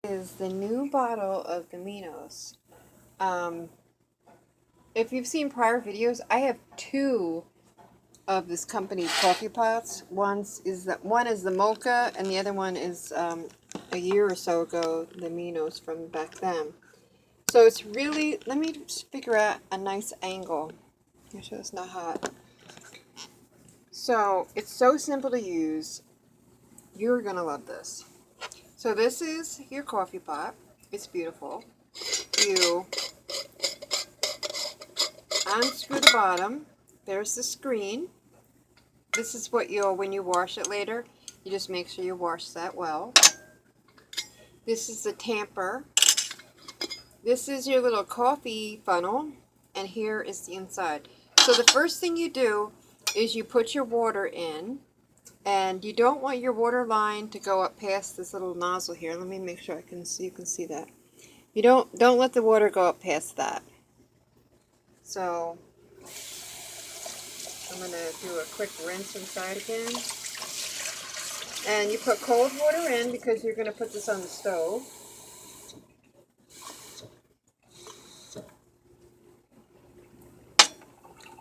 Is the new bottle of the Minos. Um, if you've seen prior videos, I have two of this company's coffee pots. One is the mocha, and the other one is a year or so ago the Minos from back then. So it's really, let me just figure out a nice angle. Make sure it's not hot. So it's so simple to use. You're gonna love this. So this is your coffee pot. It's beautiful. You unscrew the bottom. There's the screen. This is what when you wash it later, you just make sure you wash that well. This is the tamper. This is your little coffee funnel, and here is the inside. So the first thing you do is you put your water in, and you don't want your water line to go up past this little nozzle here. Let me make sure you can see that. You don't let the water go up past that. So I'm going to do a quick rinse inside again. And you put cold water in because you're going to put this on the stove.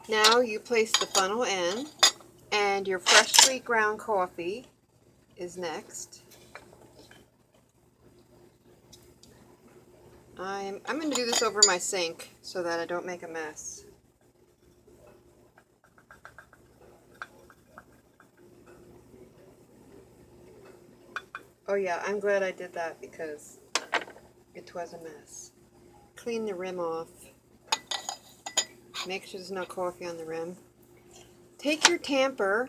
Now you place the funnel in, and your freshly ground coffee is next. I'm going to do this over my sink so that I don't make a mess. Oh yeah, I'm glad I did that because it was a mess. Clean the rim off. Make sure there's no coffee on the rim. Take your tamper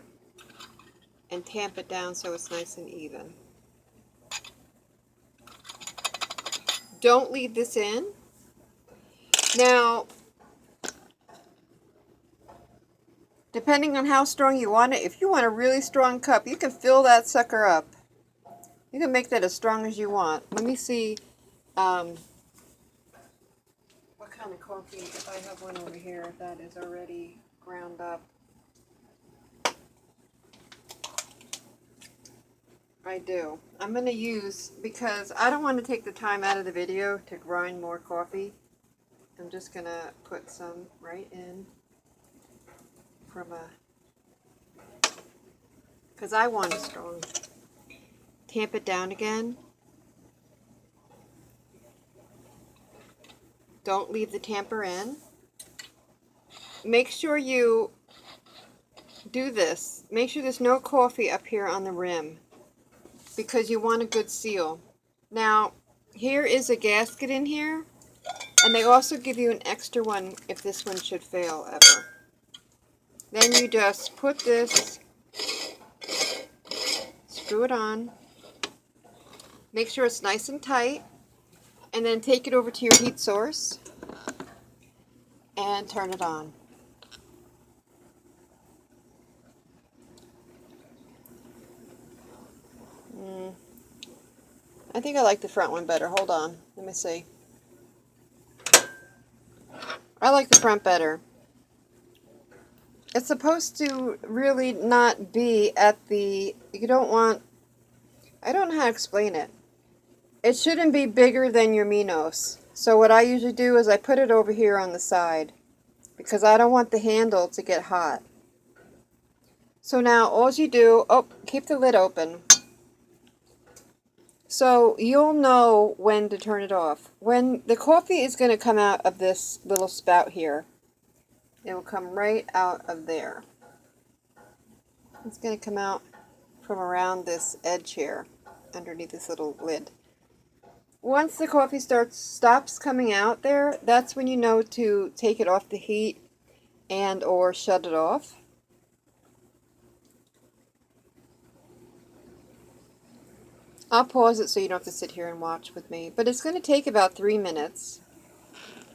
and tamp it down so it's nice and even. Don't leave this in. Now, depending on how strong you want it, if you want a really strong cup, you can fill that sucker up. You can make that as strong as you want. Let me see what kind of coffee, if I have one over here that is already ground up. I do. I'm going to use, because I don't want to take the time out of the video to grind more coffee, I'm just going to put some right in from because I want it strong. Tamp it down again. Don't leave the tamper in. Make sure you do this. Make sure there's no coffee up here on the rim because you want a good seal. Now, here is a gasket in here, and they also give you an extra one if this one should fail ever. Then you just put this, screw it on, make sure it's nice and tight, and then take it over to your heat source and turn it on. I think I like the front one better. Hold on. Let me see. I like the front better. It's supposed to really not be at the... You don't want... I don't know how to explain it. It shouldn't be bigger than your Minos. So what I usually do is I put it over here on the side because I don't want the handle to get hot. So now all you do... Oh, keep the lid open. So you'll know when to turn it off. When the coffee is going to come out of this little spout here, it will come right out of there. It's going to come out from around this edge here, underneath this little lid. Once the coffee stops coming out there, that's when you know to take it off the heat and or shut it off. I'll pause it so you don't have to sit here and watch with me, but it's going to take about 3 minutes.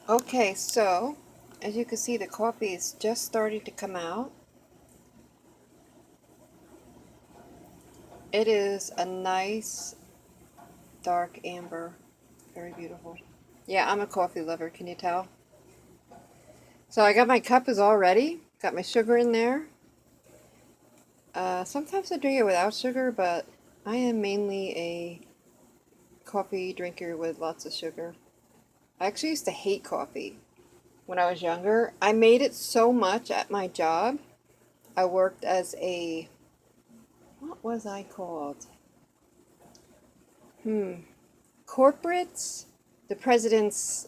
Okay, so as you can see, the coffee is just starting to come out. It is a nice dark amber, very beautiful. Yeah, I'm a coffee lover, can you tell? So I got my cup is all ready, got my sugar in there. Sometimes I drink it without sugar, but I am mainly a coffee drinker with lots of sugar. I actually used to hate coffee when I was younger. I made it so much at my job. I worked as a, what was I called? Corporates. The president's,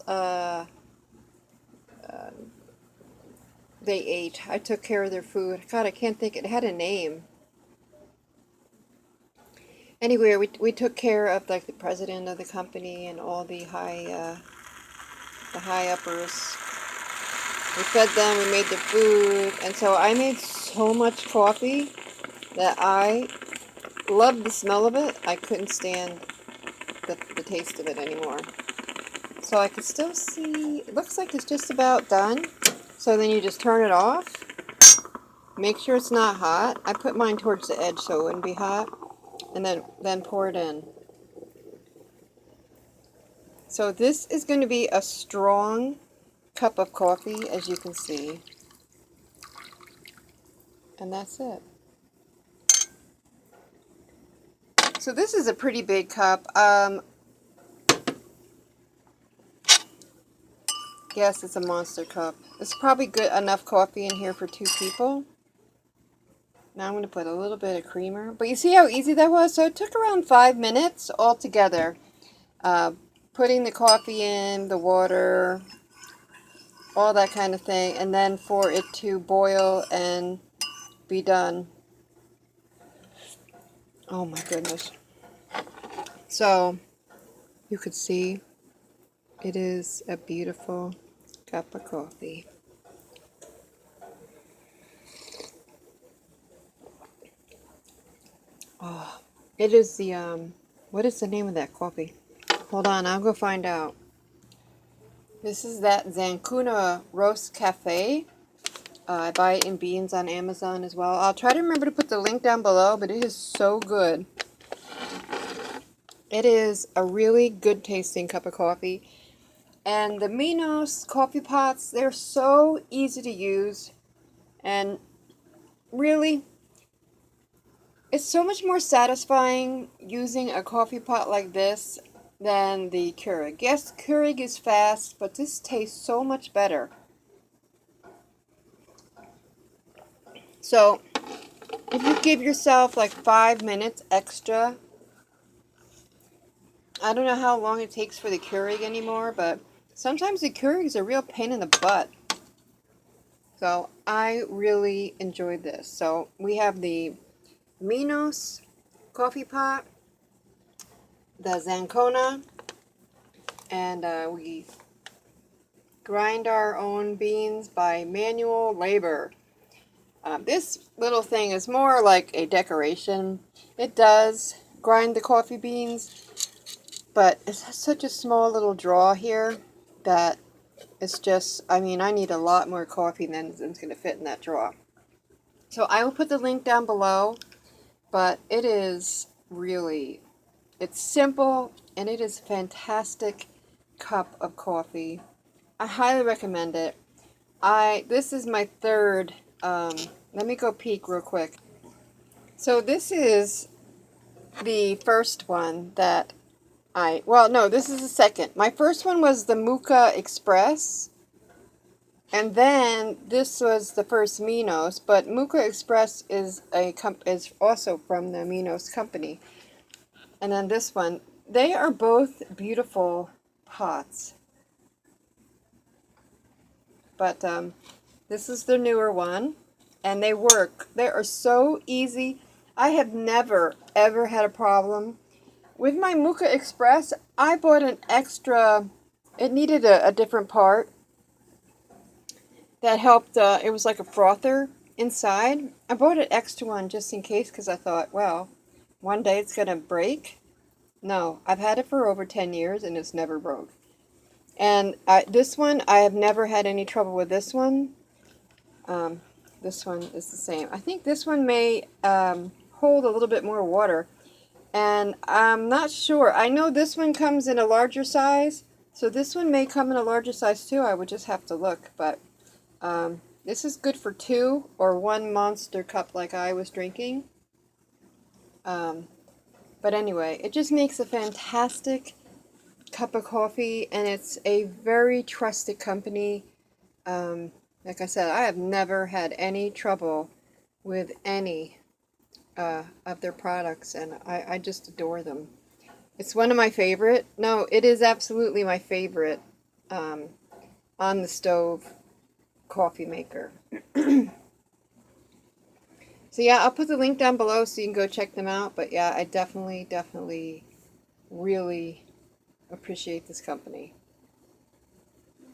they ate. I took care of their food. God, I can't think. It had a name. Anyway, we took care of like the president of the company and all the high uppers. We fed them, we made the food, and so I made so much coffee that I loved the smell of it. I couldn't stand the taste of it anymore. So I could still see, it looks like it's just about done. So then you just turn it off. Make sure it's not hot. I put mine towards the edge so it wouldn't be hot. And then pour it in. So this is going to be a strong cup of coffee, as you can see. And that's it. So this is a pretty big cup. Yes, it's a monster cup. It's probably good enough coffee in here for 2 people. Now I'm going to put a little bit of creamer. But you see how easy that was? So it took around 5 minutes altogether. Putting the coffee in, the water, all that kind of thing. And then for it to boil and be done. Oh my goodness. So you could see it is a beautiful cup of coffee. Oh, it is the, what is the name of that coffee? Hold on, I'll go find out. This is that Zancuna Roast Cafe. I buy it in beans on Amazon as well. I'll try to remember to put the link down below, but it is so good. It is a really good tasting cup of coffee. And the Minos Coffee Pots, they're so easy to use. And really, it's so much more satisfying using a coffee pot like this than the Keurig. Yes, Keurig is fast, but this tastes so much better. So, if you give yourself like 5 minutes extra, I don't know how long it takes for the Keurig anymore, but sometimes the Keurig is a real pain in the butt. So, I really enjoyed this. So, we have the Minos Coffee Pot, the Zancona, and we grind our own beans by manual labor. This little thing is more like a decoration. It does grind the coffee beans, but it's such a small little drawer here that it's just, I mean, I need a lot more coffee than's going to fit in that drawer. So I will put the link down below, but it is really, it's simple and it is a fantastic cup of coffee. I highly recommend it. This is my third, let me go peek real quick. So this is the first one that well, no, this is the second. My first one was the Mocha Express. And then this was the first Minos, but Mocha Express is is also from the Minos company. And then this one, they are both beautiful pots. But this is the newer one, and they work. They are so easy. I have never, ever had a problem. With my Mocha Express, I bought an extra, it needed a different part that helped, it was like a frother inside. I bought an extra one just in case because I thought, well, one day it's going to break. No, I've had it for over 10 years and it's never broke. And this one, I have never had any trouble with this one. This one is the same. I think this one may hold a little bit more water. And I'm not sure. I know this one comes in a larger size. So this one may come in a larger size too. I would just have to look. But this is good for 2 or 1 monster cup like I was drinking. But But anyway, it just makes a fantastic cup of coffee, and it's a very trusted company. Like I said, I have never had any trouble with any of their products, and I just adore them. It's one of my favorite. No, it is absolutely my favorite on the stove coffee maker. So yeah, I'll put the link down below so you can go check them out. But yeah, I definitely really appreciate this company.